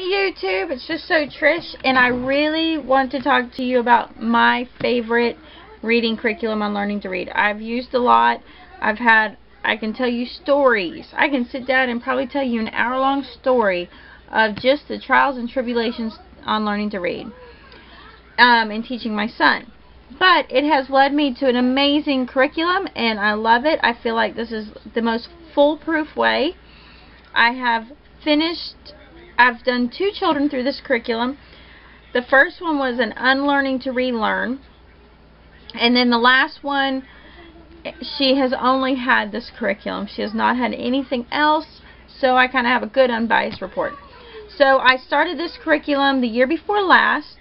YouTube, it's just so Trish, and I really want to talk to you about my favorite reading curriculum on learning to read. I've used a lot. I can tell you stories. I can sit down and probably tell you an hour-long story of just the trials and tribulations on learning to read and teaching my son. But it has led me to an amazing curriculum, and I love it. I feel like this is the most foolproof way. I've done 2 children through this curriculum. The first one was an unlearning to relearn, and then the last one, she has only had this curriculum. She has not had anything else, so I kind of have a good unbiased report. So I started this curriculum the year before last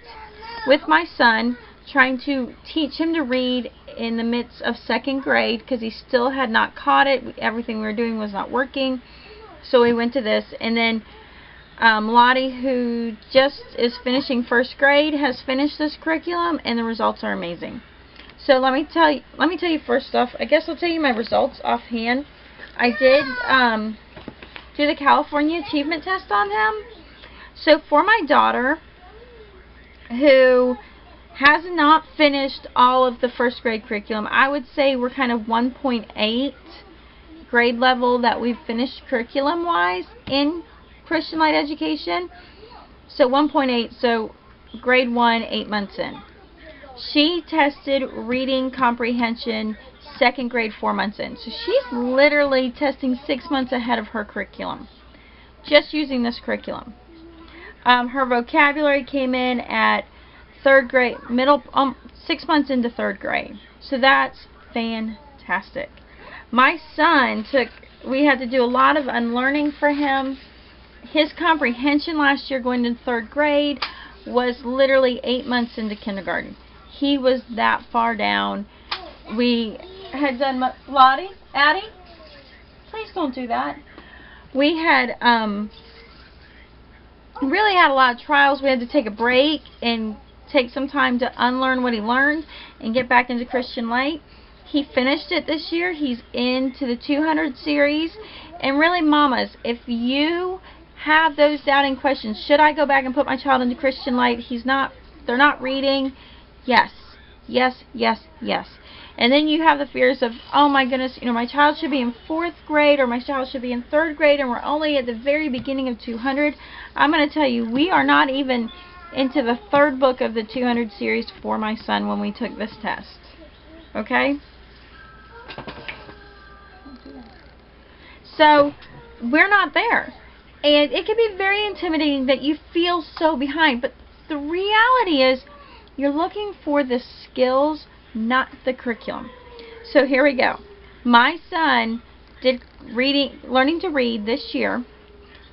with my son, trying to teach him to read in the midst of 2nd grade because he still had not caught it. Everything we were doing was not working, so we went to this. And then Lottie, who just is finishing 1st grade, has finished this curriculum, and the results are amazing. So let me tell you first off, I guess I'll tell you my results offhand. I did do the California Achievement Test on him. So for my daughter, who has not finished all of the 1st grade curriculum, I would say we're kind of 1.8 grade level that we've finished curriculum wise in Christian Light Education. So 1.8, so grade 1, 8 months in. She tested reading comprehension 2nd grade 4 months in. So she's literally testing 6 months ahead of her curriculum, just using this curriculum. Her vocabulary came in at 3rd grade, 6 months into 3rd grade. So that's fantastic. My son we had to do a lot of unlearning for him. His comprehension last year going into 3rd grade was literally 8 months into kindergarten. He was that far down. We had done, Lottie, Addie, please don't do that. We had really had a lot of trials. We had to take a break and take some time to unlearn what he learned and get back into Christian Light. He finished it this year. He's into the 200 series. And really, mamas, if you have those doubting questions, should I go back and put my child into Christian Light? They're not reading. Yes, yes, yes, yes. And then you have the fears of, oh my goodness, my child should be in 4th grade or my child should be in 3rd grade and we're only at the very beginning of 200. I'm going to tell you, we are not even into the 3rd book of the 200 series for my son when we took this test. Okay? So, we're not there. And it can be very intimidating that you feel so behind. But the reality is, you're looking for the skills, not the curriculum. So here we go. My son did learning to read this year,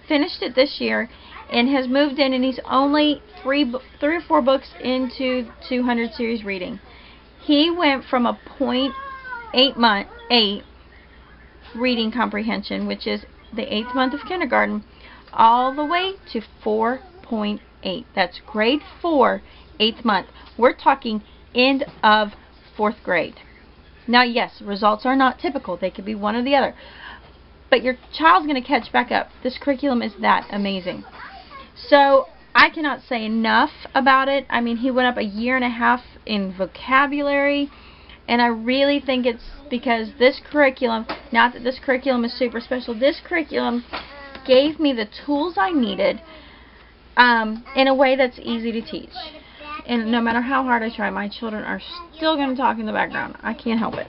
finished it this year, and has moved in, and he's only 3 or 4 books into 200 series reading. He went from a 0.8 reading comprehension, which is the 8th month of kindergarten, all the way to 4.8. That's grade 4, 8th month. We're talking end of 4th grade. Now, yes, results are not typical. They could be one or the other. But your child's going to catch back up. This curriculum is that amazing. So, I cannot say enough about it. I mean, he went up 1.5 years in vocabulary. And I really think it's because this curriculum, not that this curriculum is super special, this curriculum gave me the tools I needed in a way that's easy to teach. And no matter how hard I try, my children are still going to talk in the background. I can't help it.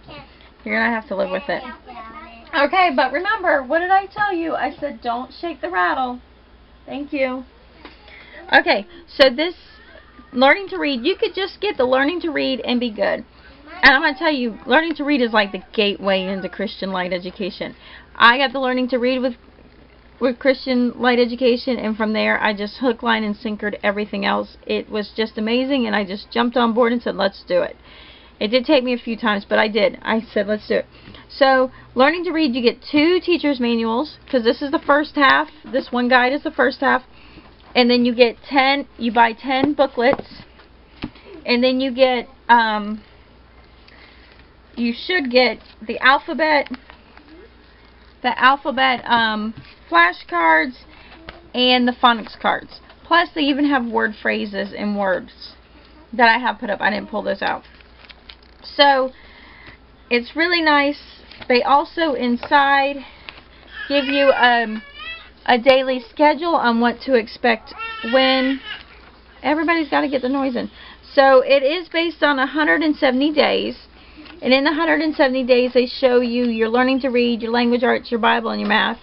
You're going to have to live with it. Okay, but remember, what did I tell you? I said don't shake the rattle. Thank you. Okay, so this learning to read, you could just get the learning to read and be good. And I'm going to tell you, learning to read is like the gateway into Christian Light Education. I got the learning to read with Christian Light Education, and from there I just hook, line, and sinkered everything else. It was just amazing, and I just jumped on board and said, let's do it. It did take me a few times, but I did. I said, let's do it. So, learning to read, you get 2 teacher's manuals, because this is the first half. This one guide is the first half. And then you get you buy 10 booklets, and then you get, you should get the alphabet flashcards, and the phonics cards. Plus, they even have word phrases and words that I have put up. I didn't pull those out. So, it's really nice. They also inside give you a daily schedule on what to expect when. Everybody's got to get the noise in. So, it is based on 170 days. And in the 170 days, they show you your learning to read, your language arts, your Bible, and your math.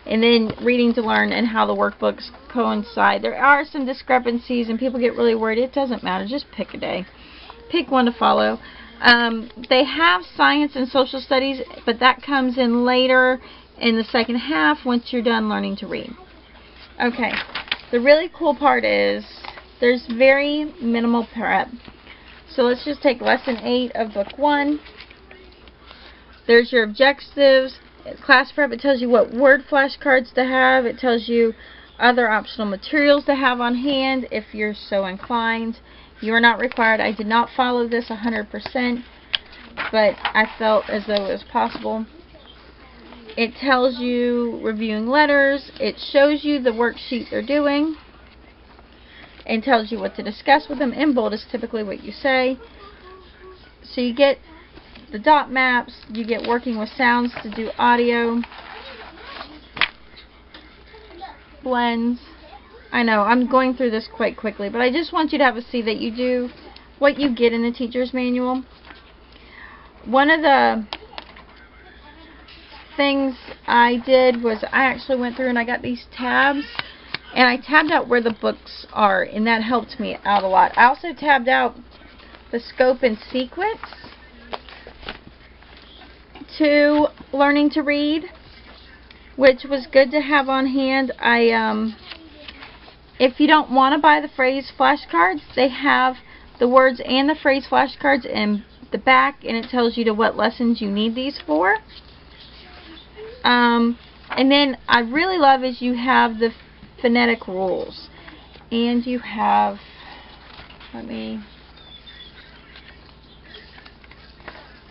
And then reading to learn and how the workbooks coincide. There are some discrepancies and people get really worried. It doesn't matter. Just pick a day. Pick one to follow. They have science and social studies, but that comes in later in the second half once you're done learning to read. Okay. The really cool part is there's very minimal prep. So let's just take lesson 8 of book 1. There's your objectives. Class prep, it tells you what word flashcards to have. It tells you other optional materials to have on hand if you're so inclined. You are not required. I did not follow this 100%, but I felt as though it was possible. It tells you reviewing letters. It shows you the worksheet they're doing and tells you what to discuss with them. In bold is typically what you say. So you get the dot maps, you get working with sounds to do audio, blends. I know, I'm going through this quite quickly, but I just want you to have a see that you do what you get in the teacher's manual. One of the things I did was I actually went through and I got these tabs, and I tabbed out where the books are, and that helped me out a lot. I also tabbed out the scope and sequence to learning to read, which was good to have on hand. If you don't want to buy the phrase flashcards, they have the words and the phrase flashcards in the back, and it tells you to what lessons you need these for. And then I really love is you have the phonetic rules, and you have, let me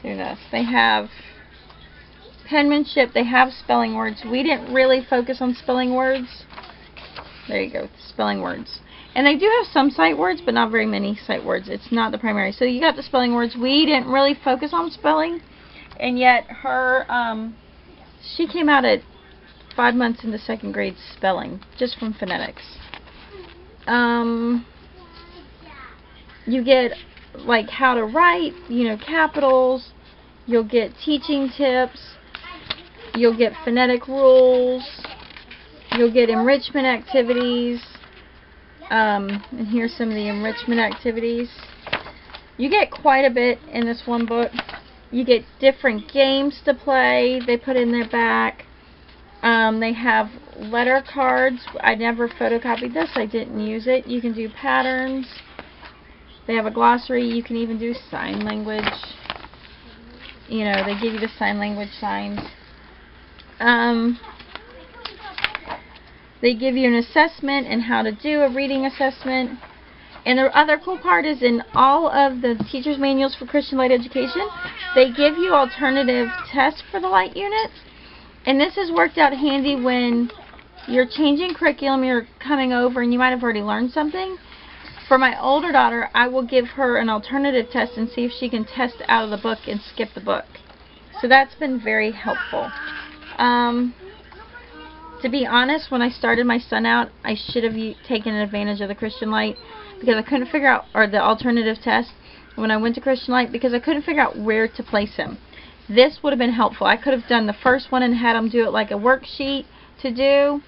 do this. They have penmanship, they have spelling words. We didn't really focus on spelling words. There you go, spelling words. And they do have some sight words, but not very many sight words. It's not the primary. So you got the spelling words. We didn't really focus on spelling, and yet her, she came out at 5 months into 2nd grade spelling, just from phonetics. You get like how to write, you know, capitals. You'll get teaching tips. You'll get phonetic rules. You'll get enrichment activities. And here's some of the enrichment activities. You get quite a bit in this one book. You get different games to play. They put in their back. They have letter cards. I never photocopied this. I didn't use it. You can do patterns. They have a glossary. You can even do sign language. You know, they give you the sign language signs. They give you an assessment and how to do a reading assessment. And the other cool part is in all of the teacher's manuals for Christian Light Education, they give you alternative tests for the light units. And this has worked out handy when you're changing curriculum, you're coming over, and you might have already learned something. For my older daughter, I will give her an alternative test and see if she can test out of the book and skip the book. So that's been very helpful. To be honest, when I started my son out, I should have taken advantage of the Christian Light because I couldn't figure out, or the alternative test when I went to Christian Light, because I couldn't figure out where to place him. This would have been helpful. I could have done the first one and had him do it like a worksheet to do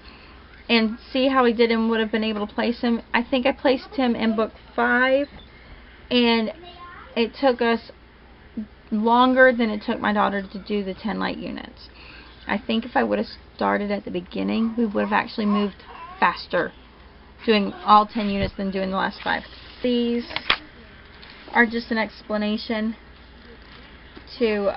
and see how he did and would have been able to place him. I think I placed him in book 5, and it took us longer than it took my daughter to do the 10 light units. I think if I would have started at the beginning, we would have actually moved faster doing all 10 units than doing the last 5. These are just an explanation to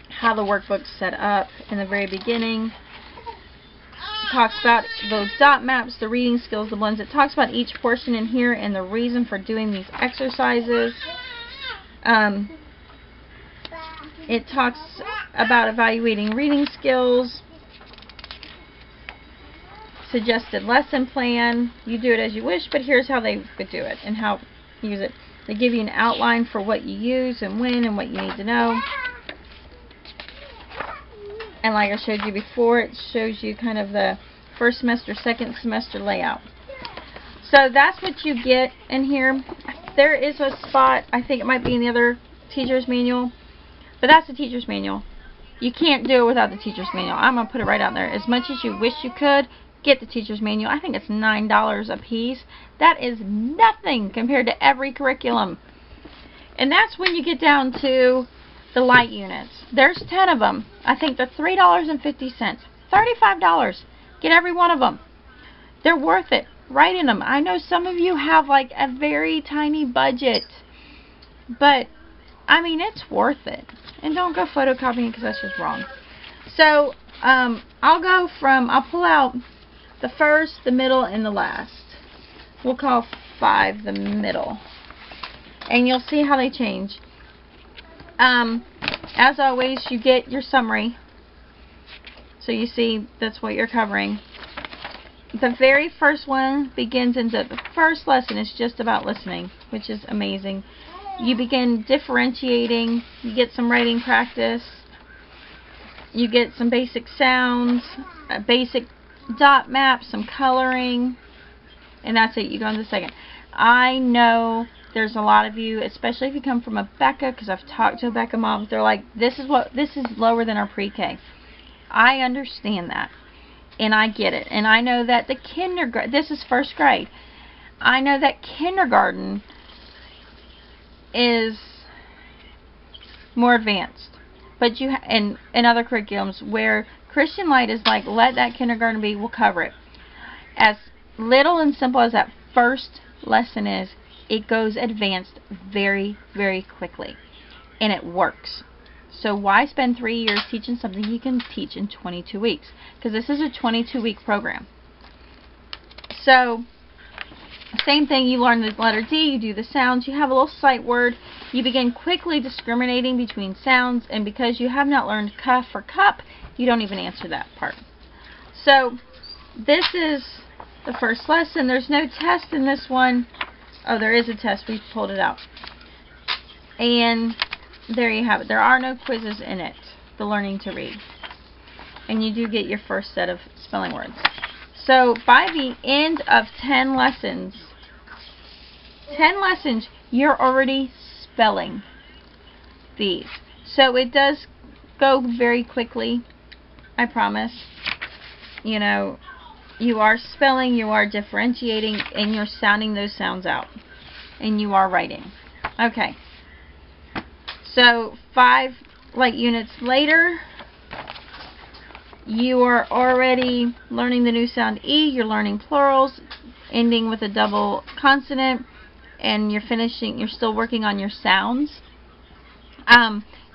how the workbook's set up. In the very beginning, it talks about those dot maps, the reading skills, the blends. It talks about each portion in here and the reason for doing these exercises. It talks about evaluating reading skills. suggested lesson plan. You do it as you wish, but here's how they would do it and how you use it. They give you an outline for what you use and when and what you need to know. And like I showed you before, it shows you kind of the first semester, second semester layout. So that's what you get in here. There is a spot, I think it might be in the other teacher's manual, but that's the teacher's manual. You can't do it without the teacher's manual. I'm going to put it right out there. As much as you wish you could, get the teacher's manual. I think it's $9 a piece. That is nothing compared to every curriculum. And that's when you get down to the light units. There's 10 of them. I think they're $3.50. $35. Get every one of them. They're worth it. Write in them. I know some of you have like a very tiny budget, but I mean, it's worth it. And don't go photocopying because that's just wrong. So I'll pull out the first, the middle, and the last. We'll call 5 the middle. And you'll see how they change. As always, you get your summary. So you see that's what you're covering. The very first one begins into the first lesson is just about listening, which is amazing. You begin differentiating, you get some writing practice, you get some basic sounds, a basic dot map, some coloring, and that's it. You go into the second. I know there's a lot of you, especially if you come from a Becca, because I've talked to Becca moms, they're like, this is lower than our pre-K. I understand that, and I get it, and I know that the kindergarten, this is first grade, I know that kindergarten is more advanced, but you in other curriculums where Christian Light is like, let that kindergarten be, we'll cover it. As little and simple as that first lesson is, it goes advanced very, very quickly, and it works. So why spend 3 years teaching something you can teach in 22 weeks? Because this is a 22-week program. So same thing, you learn the letter D, you do the sounds, you have a little sight word, you begin quickly discriminating between sounds, and because you have not learned cuff or cup, you don't even answer that part. So this is the first lesson. There's no test in this one. Oh, there is a test. We pulled it out. And there you have it. There are no quizzes in it, the learning to read. And you do get your first set of spelling words. So by the end of 10 lessons, you're already spelling these. So it does go very quickly, I promise. You know, you are spelling, you are differentiating, and you're sounding those sounds out. And you are writing. Okay. So 5 light units later, you are already learning the new sound E, you're learning plurals, ending with a double consonant, and you're still working on your sounds.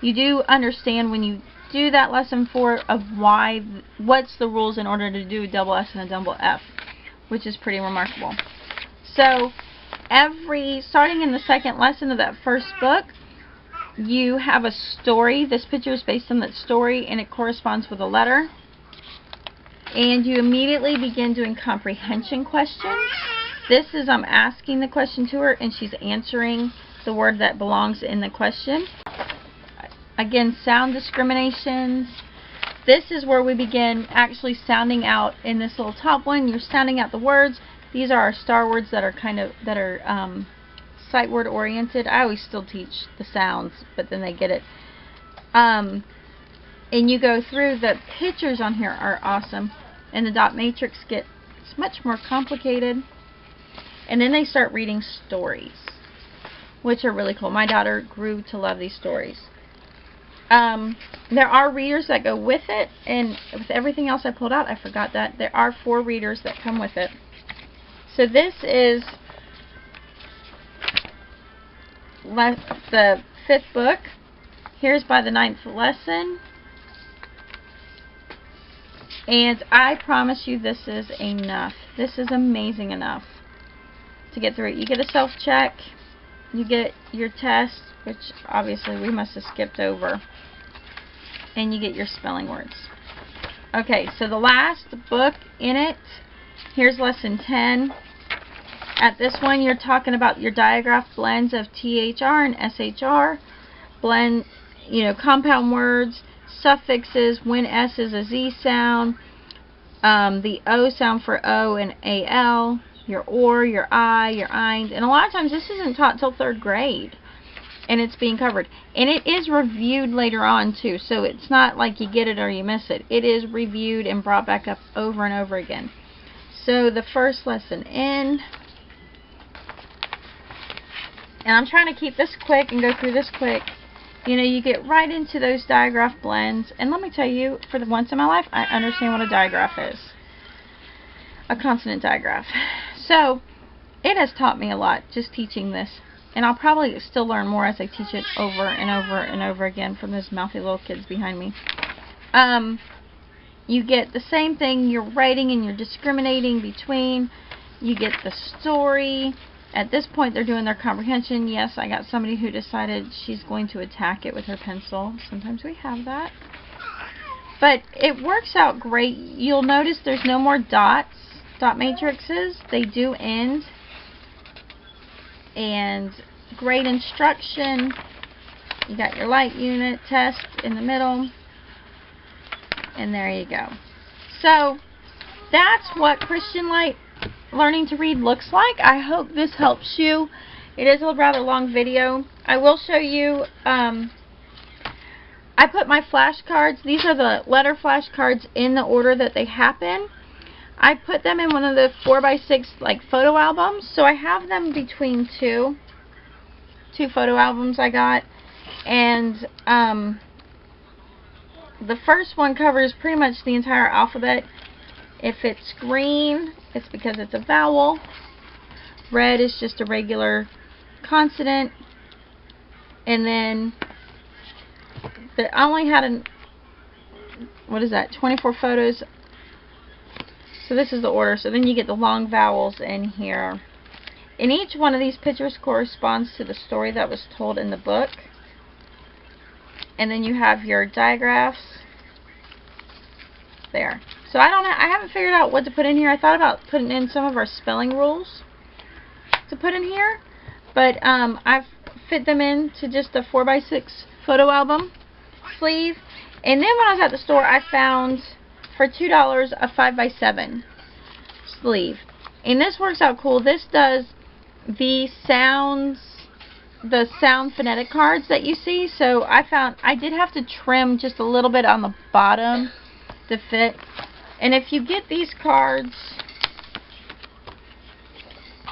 You do understand when you do that lesson 4 of what's the rules in order to do a double S and a double F, which is pretty remarkable. So starting in the second lesson of that first book, you have a story. This picture is based on that story, and it corresponds with a letter. And you immediately begin doing comprehension questions. This is I'm asking the question to her, and she's answering the word that belongs in the question. Again, sound discriminations. This is where we begin actually sounding out. In this little top one, you're sounding out the words. These are our star words that are sight word oriented. I always still teach the sounds, but then they get it. And you go through, the pictures on here are awesome, and the dot matrix gets much more complicated. And then they start reading stories, which are really cool. My daughter grew to love these stories. There are readers that go with it, and with everything else I pulled out, I forgot that there are 4 readers that come with it. So this is the 5th book. Here's by the 9th lesson. And I promise you this is enough. This is amazing enough to get through it. You get a self-check. You get your test, which obviously we must have skipped over. And you get your spelling words. Okay, so the last book in it Here's lesson 10. At this one, you're talking about your digraph blends of THR and SHR, blend, compound words, suffixes, when S is a Z sound, the O sound for O and AL, your OR, your I, your IND, and a lot of times this isn't taught till 3rd grade, and it's being covered. And it is reviewed later on too, so it's not like you get it or you miss it. It is reviewed and brought back up over and over again. So the first lesson in, and I'm trying to keep this quick and go through this quick. You get right into those digraph blends. And let me tell you, for the once in my life, I understand what a digraph is. A consonant digraph. So, it has taught me a lot just teaching this. And I'll probably still learn more as I teach it over and over and over again from those mouthy little kids behind me. You get the same thing. You're writing and you're discriminating between. You get the story. At this point, they're doing their comprehension. Yes, I got somebody who decided she's going to attack it with her pencil. Sometimes we have that. But it works out great. You'll notice there's no more dots, dot matrices. They do end. And great instruction. You got your light unit test in the middle. And there you go. So, that's what Christian Light Learning to Read looks like. I hope this helps you. It is a rather long video. I will show you, I put my flashcards, these are the letter flashcards in the order that they happen. I put them in one of the 4x6 like photo albums, so I have them between two photo albums I got. And the first one covers pretty much the entire alphabet. If it's green, it's because it's a vowel. Red is just a regular consonant. And then I only had 24 photos. So this is the order. So then you get the long vowels in here. And each one of these pictures corresponds to the story that was told in the book. And then you have your digraphs there. So I haven't figured out what to put in here. I thought about putting in some of our spelling rules to put in here, but I've fit them into just a 4x6 photo album sleeve. And then when I was at the store, I found for $2 a 5x7 sleeve, and this works out cool. This does the sound phonetic cards that you see. So I did have to trim just a little bit on the bottom to fit. And if you get these cards,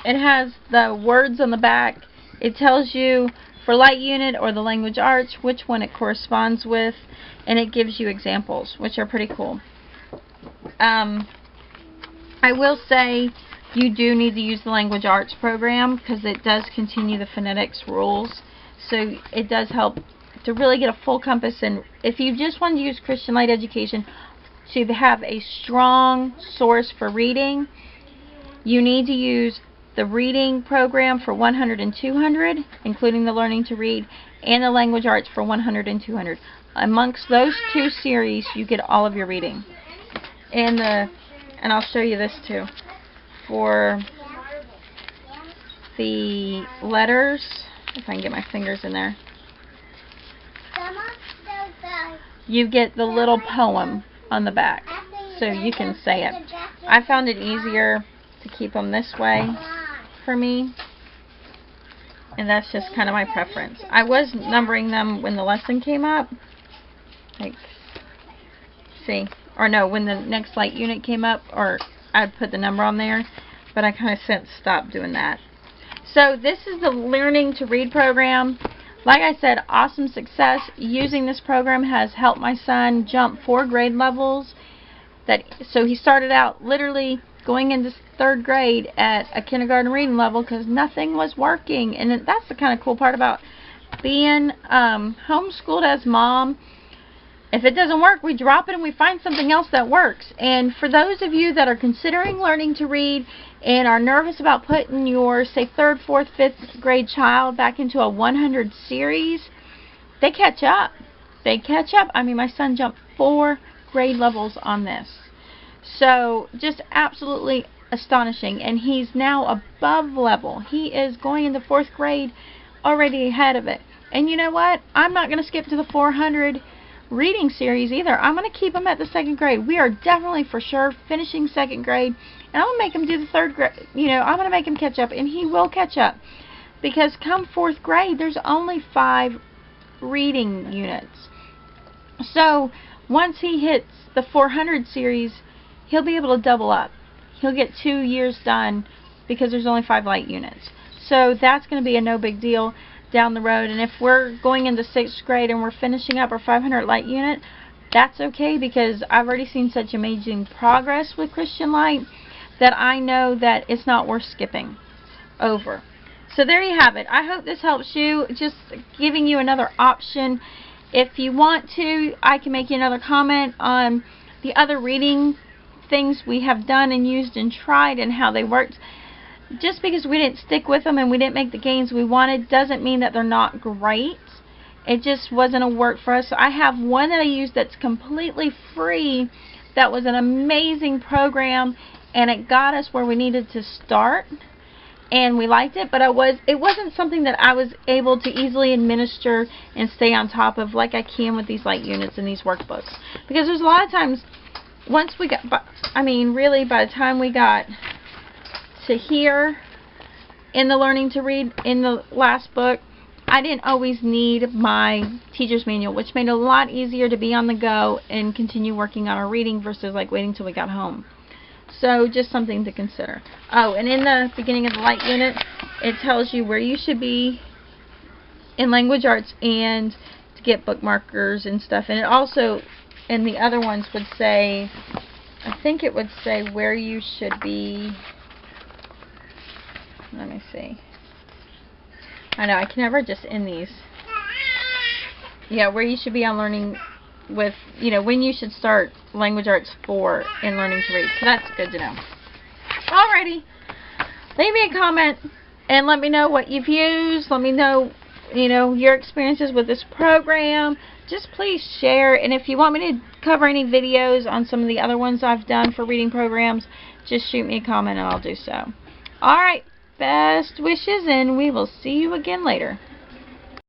it has the words on the back. It tells you for light unit or the language arts which one it corresponds with, and it gives you examples, which are pretty cool. I will say you do need to use the language arts program because it does continue the phonetics rules, so it does help to really get a full compass. And if you just want to use Christian Light Education to have a strong source for reading, you need to use the reading program for 100 and 200, including the Learning to Read, and the Language Arts for 100 and 200. Amongst those two series, you get all of your reading. And I'll show you this too. For the letters, if I can get my fingers in there, you get the little poem on the back, so you can say it. I found it easier to keep them this way for me, and that's just kind of my preference. I was numbering them when the lesson came up, like, see, or no, when the next light unit came up, or I'd put the number on there, but I kind of since stopped doing that. So this is the Learning to Read program. Like I said, awesome success. Using this program has helped my son jump 4 grade levels. So he started out literally going into 3rd grade at a kindergarten reading level because nothing was working. And that's the kind of cool part about being homeschooled as mom. If it doesn't work, we drop it and we find something else that works. And for those of you that are considering learning to read and are nervous about putting your, say, 3rd, 4th, 5th grade child back into a 100 series, they catch up. They catch up. I mean, my son jumped 4 grade levels on this. So just absolutely astonishing. And he's now above level. He is going into 4th grade already ahead of it. And you know what? I'm not going to skip to the 400 reading series either. I'm going to keep him at the 2nd grade. We are definitely for sure finishing 2nd grade. And I'm going to make him do the 3rd grade. You know, I'm going to make him catch up. And he will catch up. Because come 4th grade, there's only 5 reading units. So once he hits the 400 series, he'll be able to double up. He'll get 2 years done because there's only 5 light units. So that's going to be a no big deal down the road. And if we're going into 6th grade and we're finishing up our 500 light unit, that's okay, because I've already seen such amazing progress with Christian Light that I know that it's not worth skipping over. So there you have it. I hope this helps you, just giving you another option. If you want to, I can make you another comment on the other reading things we have done and used and tried and how they worked. Just because we didn't stick with them and we didn't make the gains we wanted doesn't mean that they're not great. It just wasn't a work for us. So I have one that I used that's completely free. That was an amazing program, and it got us where we needed to start, and we liked it. But it wasn't something that I was able to easily administer and stay on top of like I can with these light units and these workbooks. Because there's a lot of times, once we got, I mean, really, by the time we got to here in the Learning to Read in the last book, I didn't always need my teacher's manual, which made it a lot easier to be on the go and continue working on our reading versus like waiting till we got home. So just something to consider. Oh, and in the beginning of the light unit, it tells you where you should be in language arts and to get bookmarkers and stuff. And it also, in the other ones, would say, I think it would say where you should be. Let me see. I know, I can never just end these. Yeah, where you should be on learning with, you know, when you should start Language Arts 4 in Learning to Read. So that's good to know. Alrighty. Leave me a comment and let me know what you've used. Let me know, you know, your experiences with this program. Just please share. And if you want me to cover any videos on some of the other ones I've done for reading programs, just shoot me a comment and I'll do so. Alright. Best wishes, and we will see you again later.